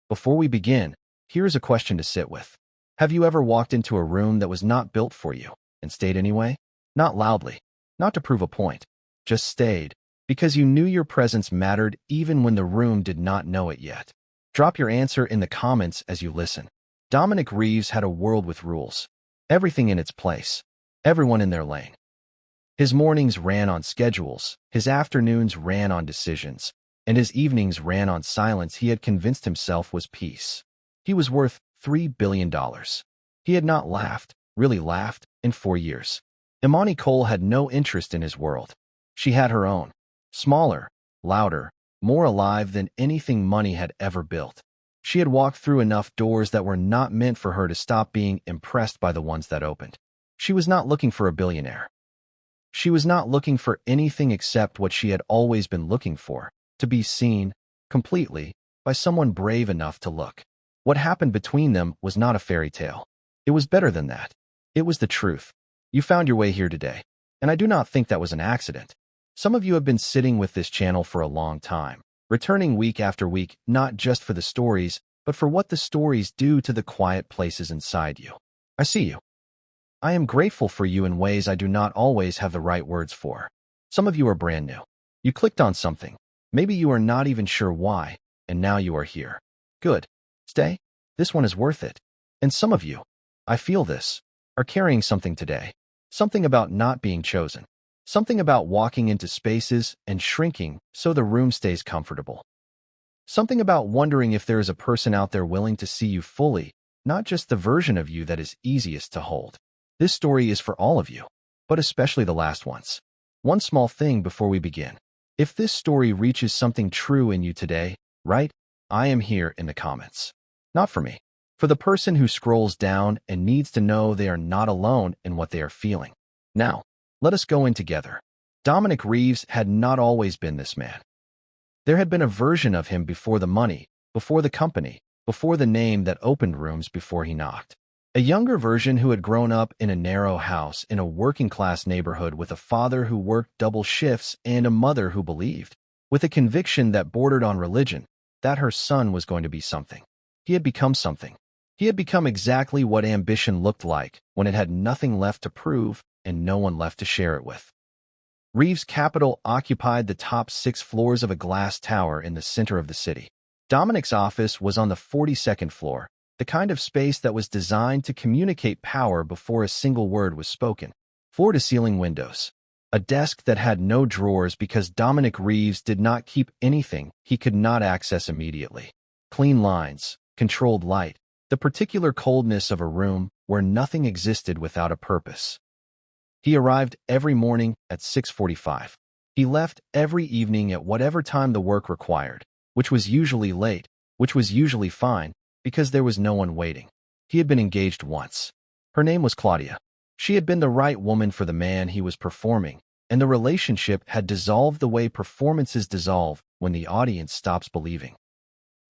Before we begin, here's a question to sit with. Have you ever walked into a room that was not built for you and stayed anyway? Not loudly, not to prove a point, just stayed because you knew your presence mattered even when the room did not know it yet. Drop your answer in the comments as you listen. Dominic Reeves had a world with rules. Everything in its place. Everyone in their lane. His mornings ran on schedules, his afternoons ran on decisions, and his evenings ran on silence he had convinced himself was peace. He was worth $3 billion. He had not laughed, really laughed, in 4 years. Imani Cole had no interest in his world. She had her own. Smaller, louder, more alive than anything money had ever built. She had walked through enough doors that were not meant for her to stop being impressed by the ones that opened. She was not looking for a billionaire. She was not looking for anything except what she had always been looking for, to be seen, completely, by someone brave enough to look. What happened between them was not a fairy tale. It was better than that. It was the truth. You found your way here today, and I do not think that was an accident. Some of you have been sitting with this channel for a long time, returning week after week, not just for the stories, but for what the stories do to the quiet places inside you. I see you. I am grateful for you in ways I do not always have the right words for. Some of you are brand new. You clicked on something. Maybe you are not even sure why, and now you are here. Good. Stay. This one is worth it. And some of you, I feel this, are carrying something today. Something about not being chosen. Something about walking into spaces and shrinking so the room stays comfortable. Something about wondering if there is a person out there willing to see you fully, not just the version of you that is easiest to hold. This story is for all of you, but especially the last ones. One small thing before we begin. If this story reaches something true in you today, right? I am here in the comments. Not for me. For the person who scrolls down and needs to know they are not alone in what they are feeling. Now, let us go in together. Dominic Reeves had not always been this man. There had been a version of him before the money, before the company, before the name that opened rooms before he knocked. A younger version who had grown up in a narrow house in a working-class neighborhood with a father who worked double shifts and a mother who believed, with a conviction that bordered on religion, that her son was going to be something. He had become something. He had become exactly what ambition looked like when it had nothing left to prove and no one left to share it with. Reeves' capital occupied the top 6 floors of a glass tower in the center of the city. Dominic's office was on the 42nd floor, the kind of space that was designed to communicate power before a single word was spoken. Floor-to-ceiling windows. A desk that had no drawers because Dominic Reeves did not keep anything he could not access immediately. Clean lines, controlled light, the particular coldness of a room where nothing existed without a purpose. He arrived every morning at 6:45. He left every evening at whatever time the work required, which was usually late, which was usually fine, because there was no one waiting. He had been engaged once. Her name was Claudia. She had been the right woman for the man he was performing, and the relationship had dissolved the way performances dissolve when the audience stops believing.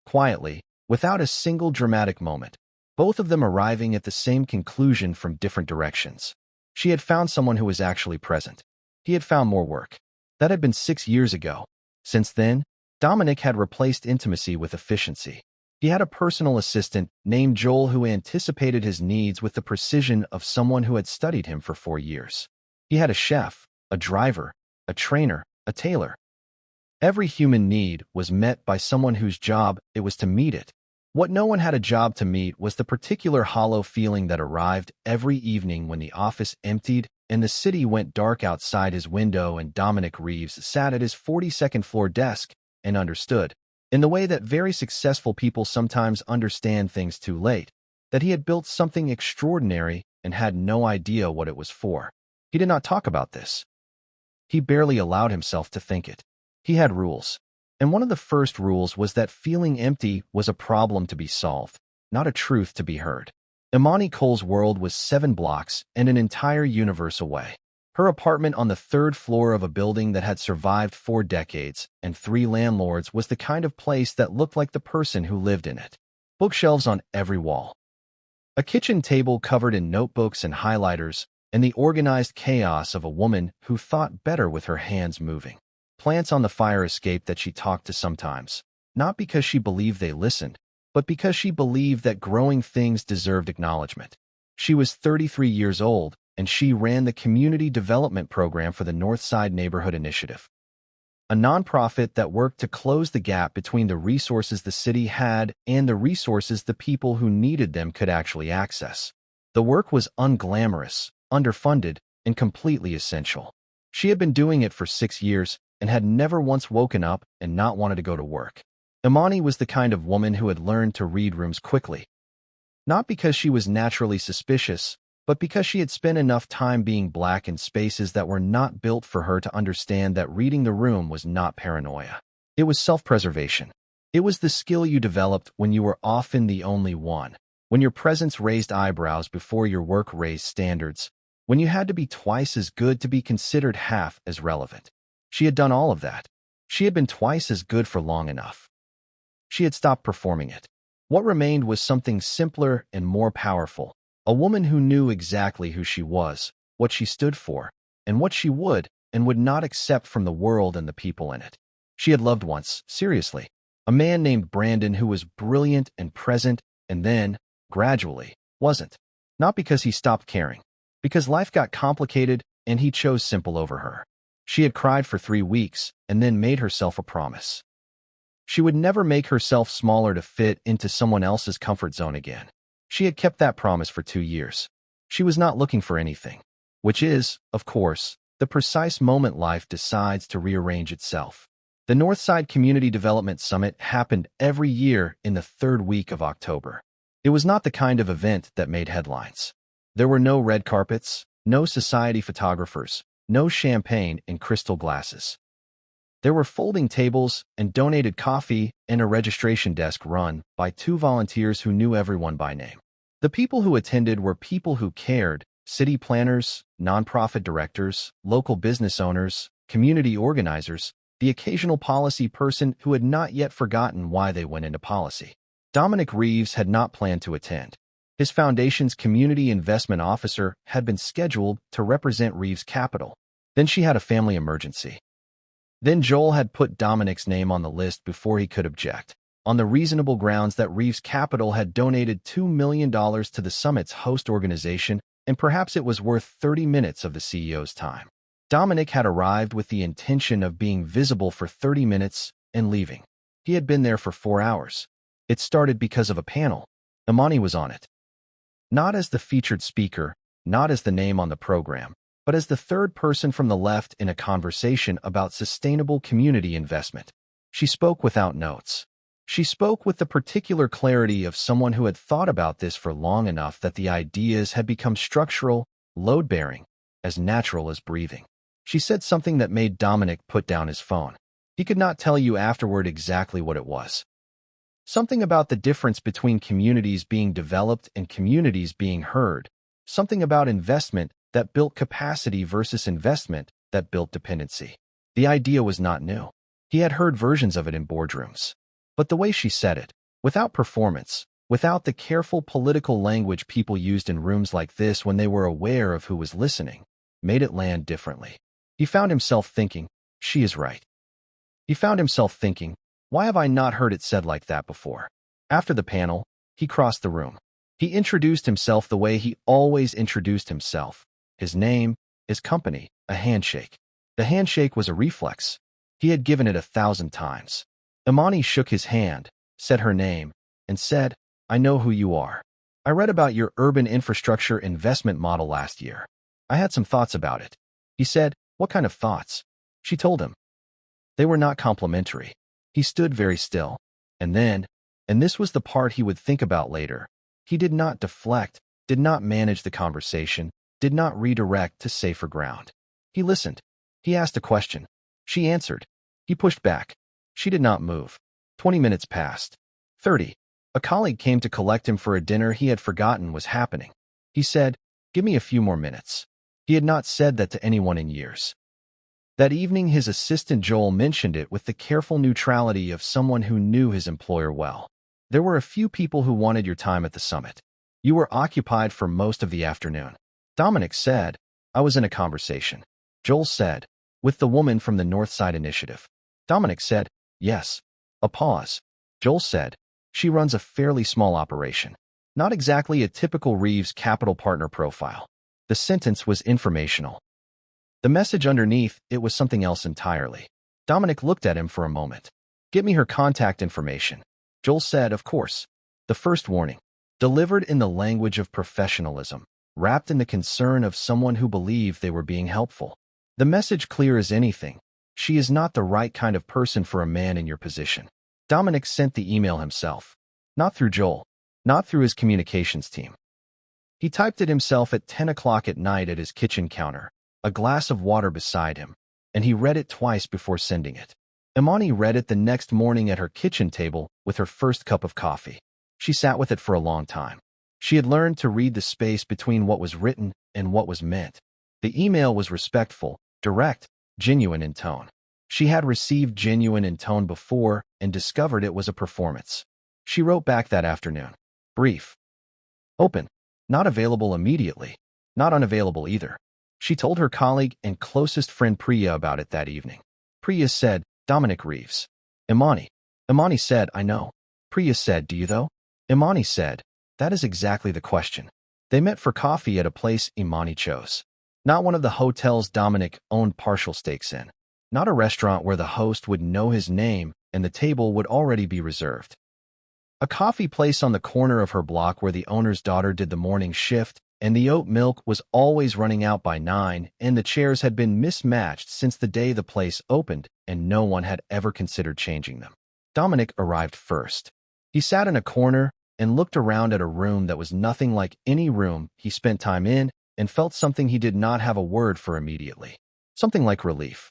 Quietly, without a single dramatic moment, both of them arriving at the same conclusion from different directions. She had found someone who was actually present. He had found more work. That had been 6 years ago. Since then, Dominic had replaced intimacy with efficiency. He had a personal assistant named Joel who anticipated his needs with the precision of someone who had studied him for 4 years. He had a chef, a driver, a trainer, a tailor. Every human need was met by someone whose job it was to meet it. What no one had a job to meet was the particular hollow feeling that arrived every evening when the office emptied and the city went dark outside his window and Dominic Reeves sat at his 42nd floor desk and understood, in the way that very successful people sometimes understand things too late, that he had built something extraordinary and had no idea what it was for. He did not talk about this. He barely allowed himself to think it. He had rules. And one of the first rules was that feeling empty was a problem to be solved, not a truth to be heard. Imani Cole's world was 7 blocks and an entire universe away. Her apartment on the 3rd floor of a building that had survived 4 decades and 3 landlords was the kind of place that looked like the person who lived in it. Bookshelves on every wall. A kitchen table covered in notebooks and highlighters, and the organized chaos of a woman who thought better with her hands moving. Plants on the fire escape that she talked to sometimes, not because she believed they listened, but because she believed that growing things deserved acknowledgement. She was 33 years old, and she ran the Community Development Program for the Northside Neighborhood Initiative, a nonprofit that worked to close the gap between the resources the city had and the resources the people who needed them could actually access. The work was unglamorous, underfunded, and completely essential. She had been doing it for 6 years and had never once woken up and not wanted to go to work. Imani was the kind of woman who had learned to read rooms quickly, not because she was naturally suspicious, but because she had spent enough time being black in spaces that were not built for her to understand that reading the room was not paranoia. It was self-preservation. It was the skill you developed when you were often the only one, when your presence raised eyebrows before your work raised standards, when you had to be twice as good to be considered half as relevant. She had done all of that. She had been twice as good for long enough. She had stopped performing it. What remained was something simpler and more powerful. A woman who knew exactly who she was, what she stood for, and what she would and would not accept from the world and the people in it. She had loved once, seriously, a man named Brandon who was brilliant and present, and then, gradually, wasn't. Not because he stopped caring, because life got complicated and he chose simple over her. She had cried for 3 weeks and then made herself a promise. She would never make herself smaller to fit into someone else's comfort zone again. She had kept that promise for 2 years. She was not looking for anything, which is, of course, the precise moment life decides to rearrange itself. The Northside Community Development Summit happened every year in the 3rd week of October. It was not the kind of event that made headlines. There were no red carpets, no society photographers, no champagne in crystal glasses. There were folding tables and donated coffee and a registration desk run by 2 volunteers who knew everyone by name. The people who attended were people who cared: city planners, nonprofit directors, local business owners, community organizers, the occasional policy person who had not yet forgotten why they went into policy. Dominic Reeves had not planned to attend. His foundation's community investment officer had been scheduled to represent Reeves' capital. Then she had a family emergency. Then Joel had put Dominic's name on the list before he could object, on the reasonable grounds that Reeves Capital had donated $2 million to the summit's host organization, and perhaps it was worth 30 minutes of the CEO's time. Dominic had arrived with the intention of being visible for 30 minutes and leaving. He had been there for 4 hours. It started because of a panel. Imani was on it. Not as the featured speaker, not as the name on the program, but as the 3rd person from the left in a conversation about sustainable community investment. She spoke without notes. She spoke with the particular clarity of someone who had thought about this for long enough that the ideas had become structural, load-bearing, as natural as breathing. She said something that made Dominic put down his phone. He could not tell you afterward exactly what it was. Something about the difference between communities being developed and communities being heard. Something about investment that built capacity versus investment that built dependency. The idea was not new. He had heard versions of it in boardrooms. But the way she said it, without performance, without the careful political language people used in rooms like this when they were aware of who was listening, made it land differently. He found himself thinking, she is right. He found himself thinking, why have I not heard it said like that before? After the panel, he crossed the room. He introduced himself the way he always introduced himself. His name, his company, a handshake. The handshake was a reflex. He had given it 1,000 times. Imani shook his hand, said her name, and said, I know who you are. I read about your urban infrastructure investment model last year. I had some thoughts about it. He said, what kind of thoughts? She told him. They were not complimentary. He stood very still. And then, and this was the part he would think about later, he did not deflect, did not manage the conversation, did not redirect to safer ground. He listened. He asked a question. She answered. He pushed back. She did not move. 20 minutes passed. 30. A colleague came to collect him for a dinner he had forgotten was happening. He said, give me a few more minutes. He had not said that to anyone in years. That evening, his assistant Joel mentioned it with the careful neutrality of someone who knew his employer well. There were a few people who wanted your time at the summit. You were occupied for most of the afternoon. Dominic said, I was in a conversation. Joel said, with the woman from the Northside Initiative. Dominic said, yes. A pause. Joel said, She runs a fairly small operation. Not exactly a typical Reeves Capital Partner profile. The sentence was informational. The message underneath it was something else entirely. Dominic looked at him for a moment. Get me her contact information. Joel said, of course. The first warning, delivered in the language of professionalism, wrapped in the concern of someone who believed they were being helpful. The message clear as anything. She is not the right kind of person for a man in your position. Dominic sent the email himself. Not through Joel. Not through his communications team. He typed it himself at 10 o'clock at night at his kitchen counter, a glass of water beside him, and he read it twice before sending it. Imani read it the next morning at her kitchen table with her first cup of coffee. She sat with it for a long time. She had learned to read the space between what was written and what was meant. The email was respectful, direct, genuine in tone. She had received genuine in tone before and discovered it was a performance. She wrote back that afternoon. Brief. Open. Not available immediately. Not unavailable either. She told her colleague and closest friend Priya about it that evening. Priya said, Dominic Reeves. Imani. Imani said, I know. Priya said, do you though? Imani said, that is exactly the question. They met for coffee at a place Imani chose. Not one of the hotels Dominic owned partial stakes in. Not a restaurant where the host would know his name and the table would already be reserved. A coffee place on the corner of her block where the owner's daughter did the morning shift and the oat milk was always running out by 9 and the chairs had been mismatched since the day the place opened and no one had ever considered changing them. Dominic arrived first. He sat in a corner and looked around at a room that was nothing like any room he spent time in and felt something he did not have a word for immediately. Something like relief.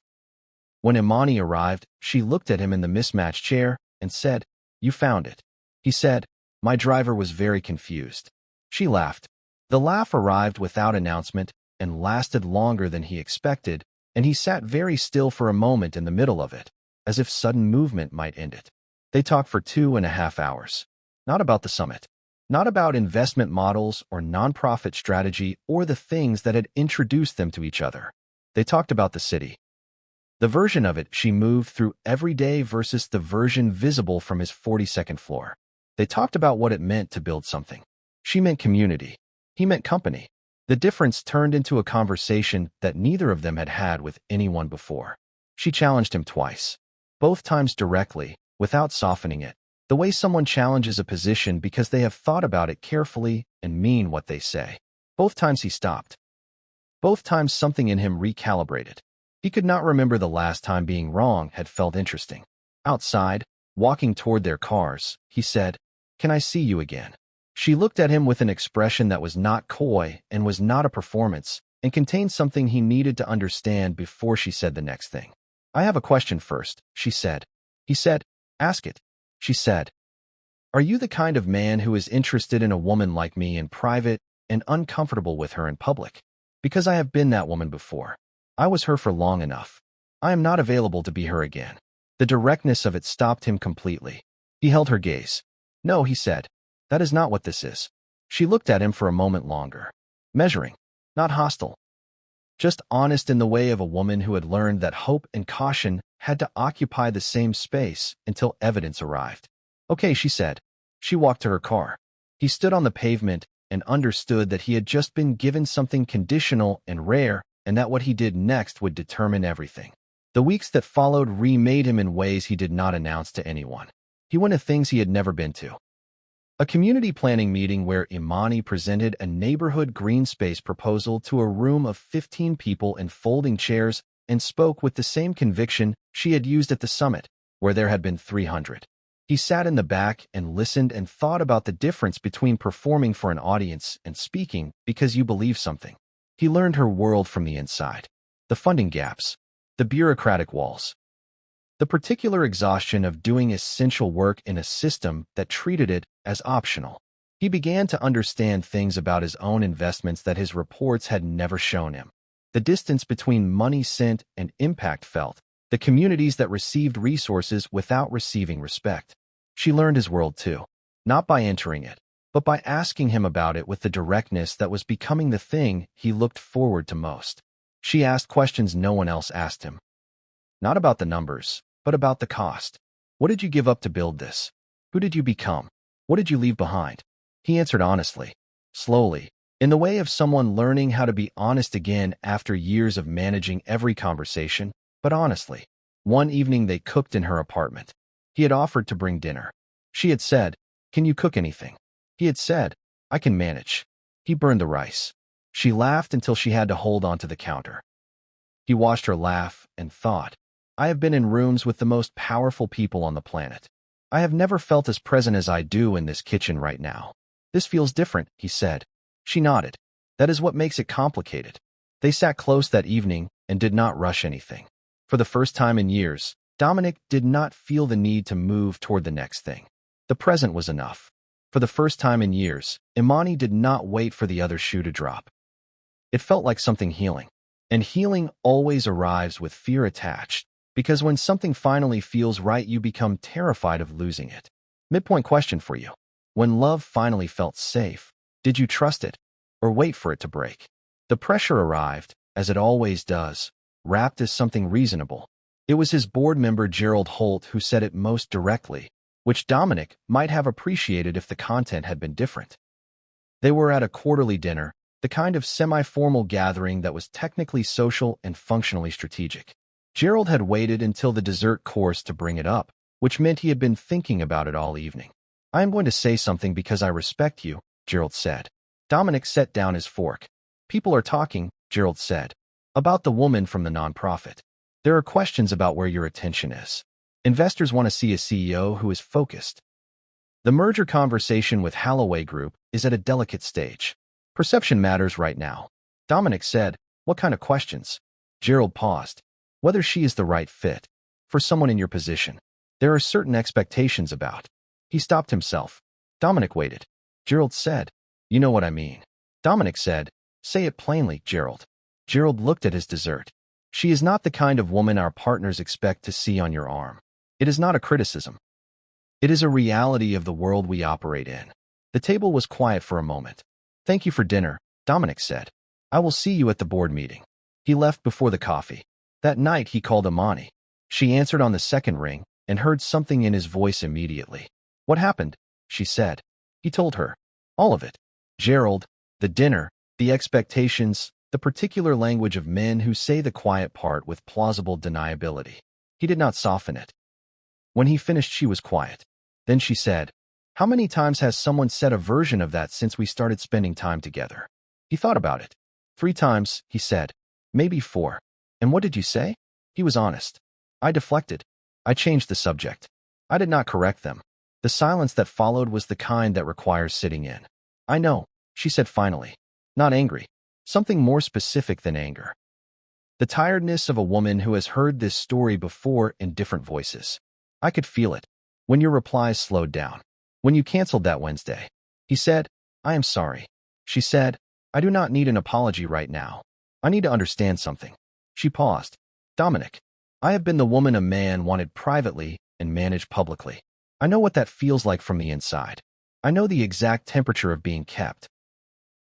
When Imani arrived, she looked at him in the mismatched chair and said, You found it. He said, My driver was very confused. She laughed. The laugh arrived without announcement and lasted longer than he expected, and he sat very still for a moment in the middle of it, as if sudden movement might end it. They talked for 2.5 hours. Not about the summit. Not about investment models or nonprofit strategy or the things that had introduced them to each other. They talked about the city. The version of it she moved through every day versus the version visible from his 42nd floor. They talked about what it meant to build something. She meant community. He meant company. The difference turned into a conversation that neither of them had had with anyone before. She challenged him twice. Both times directly, without softening it. The way someone challenges a position because they have thought about it carefully and mean what they say. Both times he stopped. Both times something in him recalibrated. He could not remember the last time being wrong had felt interesting. Outside, walking toward their cars, he said, Can I see you again? She looked at him with an expression that was not coy and was not a performance and contained something he needed to understand before she said the next thing. I have a question first, she said. He said, Ask it. She said, Are you the kind of man who is interested in a woman like me in private and uncomfortable with her in public? Because I have been that woman before. I was her for long enough. I am not available to be her again. The directness of it stopped him completely. He held her gaze. No, he said. That is not what this is. She looked at him for a moment longer. Measuring. Not hostile. Just honest in the way of a woman who had learned that hope and caution had to occupy the same space until evidence arrived. Okay, she said. She walked to her car. He stood on the pavement and understood that he had just been given something conditional and rare and that what he did next would determine everything. The weeks that followed remade him in ways he did not announce to anyone. He went to things he had never been to. A community planning meeting where Imani presented a neighborhood green space proposal to a room of 15 people in folding chairs and spoke with the same conviction she had used at the summit, where there had been 300. He sat in the back and listened and thought about the difference between performing for an audience and speaking because you believe something. He learned her world from the inside. The funding gaps. The bureaucratic walls. The particular exhaustion of doing essential work in a system that treated it as optional. He began to understand things about his own investments that his reports had never shown him. The distance between money sent and impact felt. The communities that received resources without receiving respect. She learned his world too. Not by entering it, but by asking him about it with the directness that was becoming the thing he looked forward to most. She asked questions no one else asked him. Not about the numbers, but about the cost. What did you give up to build this? Who did you become? What did you leave behind? He answered honestly, slowly, in the way of someone learning how to be honest again after years of managing every conversation, but honestly. One evening they cooked in her apartment. He had offered to bring dinner. She had said, "Can you cook anything?" He had said, "I can manage." He burned the rice. She laughed until she had to hold onto the counter. He watched her laugh and thought, I have been in rooms with the most powerful people on the planet. I have never felt as present as I do in this kitchen right now. This feels different, he said. She nodded. That is what makes it complicated. They sat close that evening and did not rush anything. For the first time in years, Dominic did not feel the need to move toward the next thing. The present was enough. For the first time in years, Imani did not wait for the other shoe to drop. It felt like something healing. And healing always arrives with fear attached, because when something finally feels right, you become terrified of losing it. Midpoint question for you. When love finally felt safe, did you trust it or wait for it to break? The pressure arrived, as it always does, wrapped as something reasonable. It was his board member Gerald Holt who said it most directly, which Dominic might have appreciated if the content had been different. They were at a quarterly dinner, the kind of semi-formal gathering that was technically social and functionally strategic. Gerald had waited until the dessert course to bring it up, which meant he had been thinking about it all evening. I am going to say something because I respect you, Gerald said. Dominic set down his fork. People are talking, Gerald said, about the woman from the nonprofit. There are questions about where your attention is. Investors want to see a CEO who is focused. The merger conversation with Holloway Group is at a delicate stage. Perception matters right now. Dominic said, what kind of questions? Gerald paused. Whether she is the right fit for someone in your position. There are certain expectations about. He stopped himself. Dominic waited. Gerald said, you know what I mean. Dominic said, say it plainly, Gerald. Gerald looked at his dessert. She is not the kind of woman our partners expect to see on your arm. It is not a criticism. It is a reality of the world we operate in. The table was quiet for a moment. Thank you for dinner, Dominic said. I will see you at the board meeting. He left before the coffee. That night he called Imani. She answered on the second ring and heard something in his voice immediately. What happened? She said. He told her. All of it. Gerald, the dinner, the expectations, the particular language of men who say the quiet part with plausible deniability. He did not soften it. When he finished, she was quiet. Then she said, how many times has someone said a version of that since we started spending time together? He thought about it. 3 times, he said. Maybe 4. And what did you say? He was honest. I deflected. I changed the subject. I did not correct them. The silence that followed was the kind that requires sitting in. I know, she said finally. Not angry. Something more specific than anger. The tiredness of a woman who has heard this story before in different voices. I could feel it. When your replies slowed down. When you canceled that Wednesday. He said, I am sorry. She said, I do not need an apology right now. I need to understand something. She paused. Dominic, I have been the woman a man wanted privately and managed publicly. I know what that feels like from the inside. I know the exact temperature of being kept.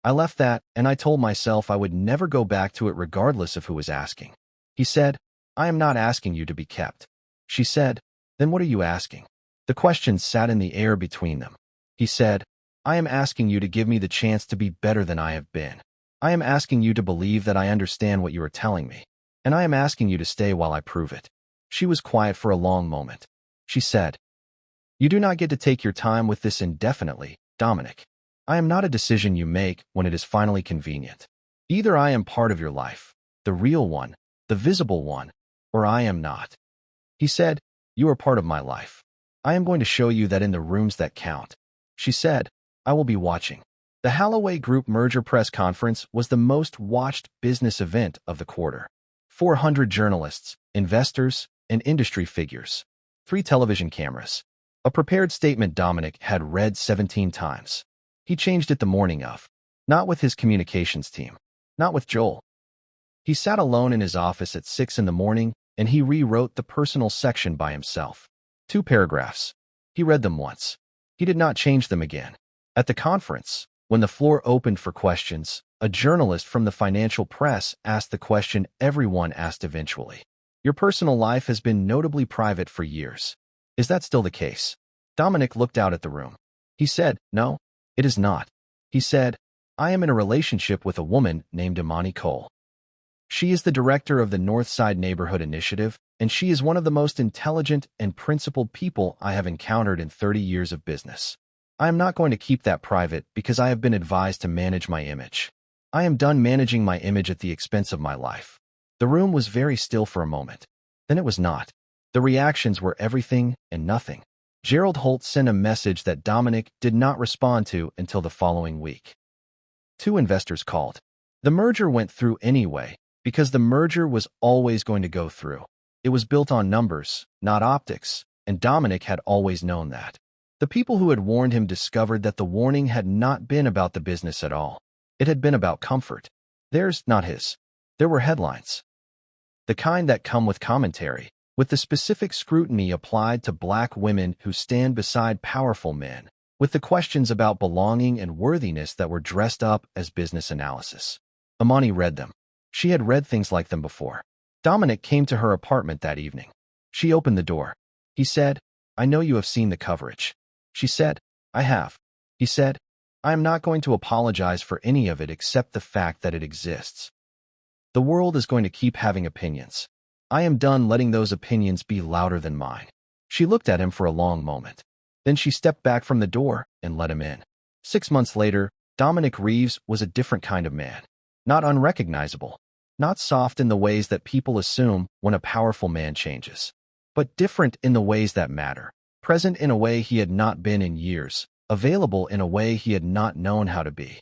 I left that, and I told myself I would never go back to it regardless of who was asking. He said, I am not asking you to be kept. She said, then what are you asking? The questions sat in the air between them. He said, I am asking you to give me the chance to be better than I have been. I am asking you to believe that I understand what you are telling me. And I am asking you to stay while I prove it. She was quiet for a long moment. She said, you do not get to take your time with this indefinitely, Dominic. I am not a decision you make when it is finally convenient. Either I am part of your life, the real one, the visible one, or I am not. He said, you are part of my life. I am going to show you that in the rooms that count. She said, I will be watching. The Holloway Group merger press conference was the most watched business event of the quarter. 400 journalists, investors, and industry figures. 3 television cameras. A prepared statement Dominic had read 17 times. He changed it the morning of. Not with his communications team. Not with Joel. He sat alone in his office at 6 in the morning, and he rewrote the personal section by himself. 2 paragraphs. He read them once. He did not change them again. At the conference, when the floor opened for questions, a journalist from the financial press asked the question everyone asked eventually. Your personal life has been notably private for years. Is that still the case? Dominic looked out at the room. He said, "No, it is not." He said, "I am in a relationship with a woman named Imani Cole. She is the director of the Northside Neighborhood Initiative, and she is one of the most intelligent and principled people I have encountered in 30 years of business. I am not going to keep that private because I have been advised to manage my image. I am done managing my image at the expense of my life." The room was very still for a moment. Then it was not. The reactions were everything and nothing. Gerald Holt sent a message that Dominic did not respond to until the following week. 2 investors called. The merger went through anyway, because the merger was always going to go through. It was built on numbers, not optics, and Dominic had always known that. The people who had warned him discovered that the warning had not been about the business at all. It had been about comfort. Theirs, not his. There were headlines. The kind that come with commentary, with the specific scrutiny applied to black women who stand beside powerful men, with the questions about belonging and worthiness that were dressed up as business analysis. Imani read them. She had read things like them before. Dominic came to her apartment that evening. She opened the door. He said, "I know you have seen the coverage." She said, "I have." He said, "I am not going to apologize for any of it except the fact that it exists. The world is going to keep having opinions. I am done letting those opinions be louder than mine." She looked at him for a long moment. Then she stepped back from the door and let him in. 6 months later, Dominic Reeves was a different kind of man. Not unrecognizable. Not soft in the ways that people assume when a powerful man changes. But different in the ways that matter. Present in a way he had not been in years. Available in a way he had not known how to be.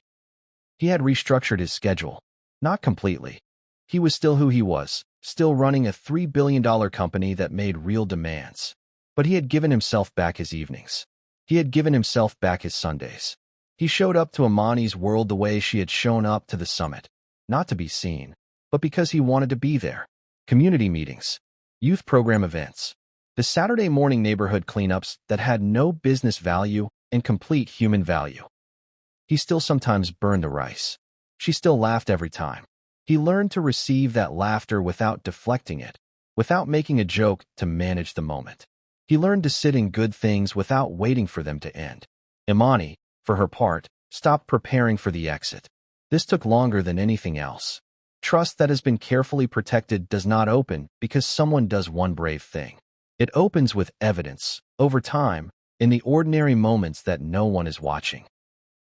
He had restructured his schedule. Not completely. He was still who he was, still running a $3 billion company that made real demands. But he had given himself back his evenings. He had given himself back his Sundays. He showed up to Imani's world the way she had shown up to the summit. Not to be seen, but because he wanted to be there. Community meetings. Youth program events. The Saturday morning neighborhood cleanups that had no business value and complete human value. He still sometimes burned the rice. She still laughed every time. He learned to receive that laughter without deflecting it, without making a joke to manage the moment. He learned to sit in good things without waiting for them to end. Imani, for her part, stopped preparing for the exit. This took longer than anything else. Trust that has been carefully protected does not open because someone does one brave thing. It opens with evidence, over time, in the ordinary moments that no one is watching.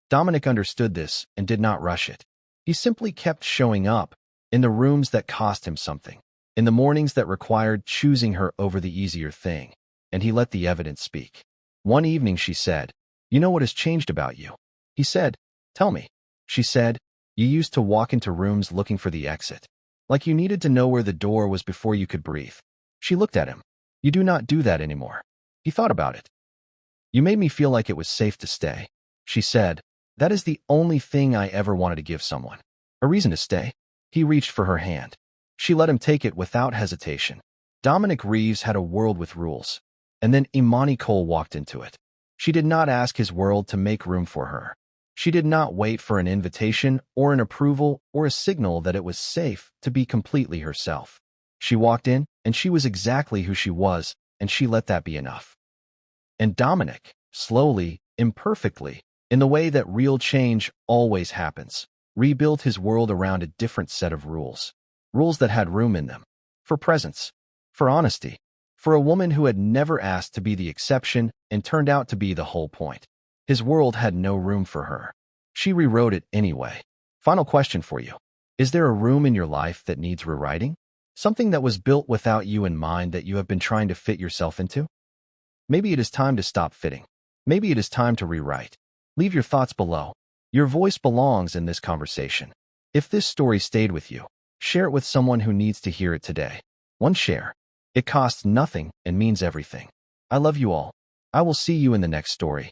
Dominic understood this and did not rush it. He simply kept showing up, in the rooms that cost him something, in the mornings that required choosing her over the easier thing, and he let the evidence speak. One evening she said, "You know what has changed about you?" He said, "Tell me." She said, "You used to walk into rooms looking for the exit, like you needed to know where the door was before you could breathe." She looked at him. "You do not do that anymore." He thought about it. "You made me feel like it was safe to stay." She said, "That is the only thing I ever wanted to give someone. A reason to stay." He reached for her hand. She let him take it without hesitation. Dominic Reeves had a world with rules. And then Imani Cole walked into it. She did not ask his world to make room for her. She did not wait for an invitation or an approval or a signal that it was safe to be completely herself. She walked in, and she was exactly who she was, and she let that be enough. And Dominic, slowly, imperfectly, in the way that real change always happens, rebuilt his world around a different set of rules. Rules that had room in them. For presence. For honesty. For a woman who had never asked to be the exception and turned out to be the whole point. His world had no room for her. She rewrote it anyway. Final question for you. Is there a room in your life that needs rewriting? Something that was built without you in mind that you have been trying to fit yourself into? Maybe it is time to stop fitting. Maybe it is time to rewrite. Leave your thoughts below. Your voice belongs in this conversation. If this story stayed with you, share it with someone who needs to hear it today. One share. It costs nothing and means everything. I love you all. I will see you in the next story.